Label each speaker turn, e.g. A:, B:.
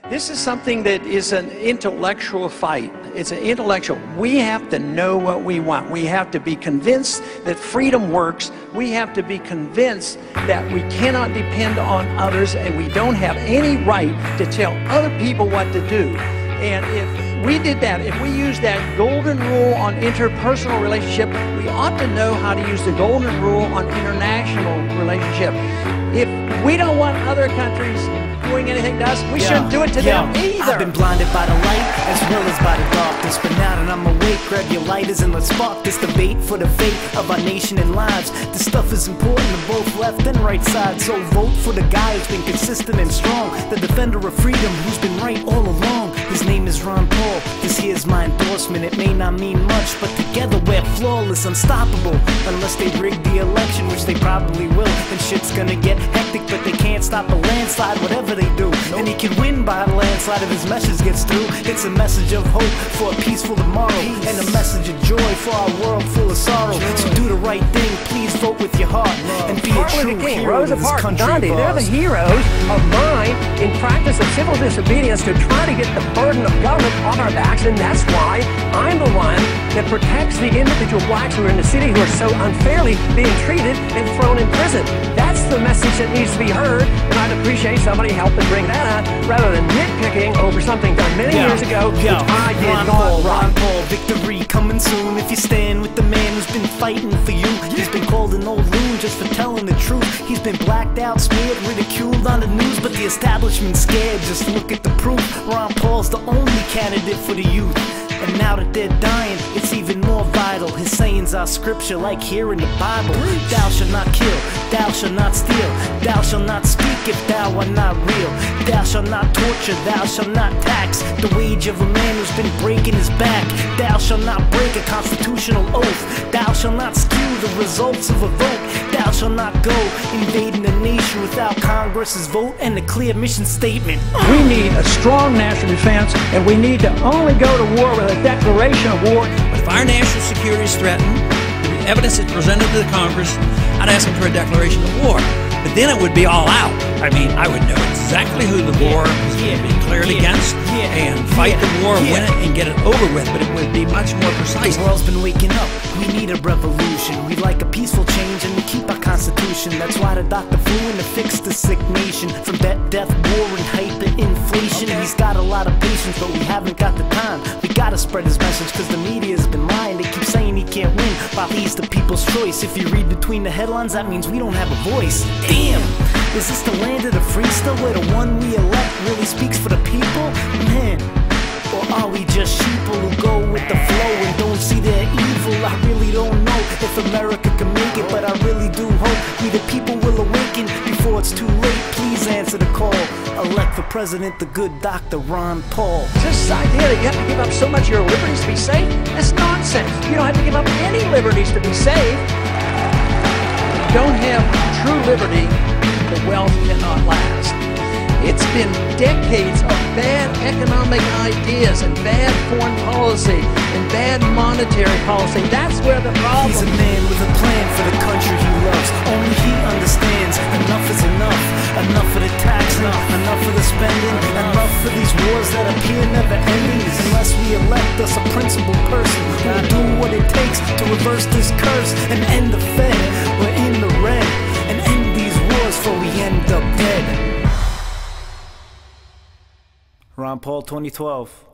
A: This is something that is an intellectual fight. It's an intellectual. We have to know what we want. We have to be convinced that freedom works. We have to be convinced that we cannot depend on others and we don't have any right to tell other people what to do. And if we did that, if we used that golden rule on interpersonal relationship, we ought to know how to use the golden rule on international relationship. If we don't want other countries doing anything to us, we shouldn't do it to them either.
B: I've been blinded by the light as well as by the darkness, but now that I'm awake, grab your lighters and let's spark this debate for the fate of our nation and lives. This stuff is important to both left and right sides, so vote for the guy who's been consistent and strong, the defender of freedom who's been right all along. His name is Ron Paul. This here's my endorsement. It may not mean much, but together we're flawless, unstoppable. Unless they rig the election, which they probably will, then shit's gonna get hectic, but they can't stop a landslide, whatever they do. And he can win by a landslide if his message gets through. It's a message of hope for a peaceful tomorrow, and a message of joy for our world full of sorrow. So do the right thing, please vote with your heart, and be a true hero to this country of ours.
C: They're the heroes of mine in practice of civil disobedience to try to get the burden of government on our backs, and that's why I'm the one that protects the individual blacks who are in the city who are so unfairly being treated and thrown in prison. That's the message that needs to be heard, and I'd appreciate somebody helping bring that out rather than nitpicking over something done many years ago, which I did not
B: Ron Paul, victory coming soon if you stand with the man who's been fighting for you. He's been called an old loon just for telling the truth. He's been blacked out, smeared, ridiculed on the news, but the establishment's scared. Just look at the proof. Ron Paul's the only candidate for the youth. And now that they're dying, it's even more vital. His sayings are scripture like here in the Bible. Thou shalt not kill, thou shalt not steal, thou shalt not speak if thou art not real. Thou shalt not torture, thou shalt not tax the wage of a man who's been breaking his back. Thou shalt not break a constitutional oath. Thou shalt not skew the results of a vote. Thou shalt not go invading a nation without Congress's vote and a clear mission statement.
C: We need a strong national defense, and we need to only go to war with a declaration of war.
D: But if our national security is threatened, the evidence is presented to the Congress, I'd ask them for a declaration of war. But then it would be all out. I mean, I would know exactly who the war is going to be declared against and fight the war, win it, and get it over with. But it would be much more precise.
B: The world's been waking up. We need a revolution. We like a peaceful change, and we keep our constitution. That's why the doctor flew in to fix the sick nation from debt, death, war, and hyperinflation. He's got a lot of patience, but we haven't got the time. We gotta spread his message, cause the media's been lying. They keep saying he can't win, while he's the people's choice. If you read between the headlines, that means we don't have a voice. Damn! Is this the land of the free still, where the one we elect really speaks for the people? Man, or are we just sheeple who go with the flow and don't see their evil? I really don't know if America can make it, but I really do hope we the people will awaken before it's too late. Please answer the call. Elect for president the good Dr. Ron Paul.
C: This idea that you have to give up so much of your liberties to be safe, that's nonsense. You don't have to give up any liberties to be safe.
A: Don't have true liberty, the wealth cannot last. It's been decades of bad economic ideas and bad foreign policy and bad monetary policy. That's where the problem is.
B: He's a man with a plan for the country he loves. Only he understands enough is enough. Enough for the tax, enough for the spending, enough for these wars that appear never ending. Unless we elect us a principled person who will do what it takes to reverse this curse and end the Fed. We're in the red, and end these wars before we end up dead. Ron Paul 2012.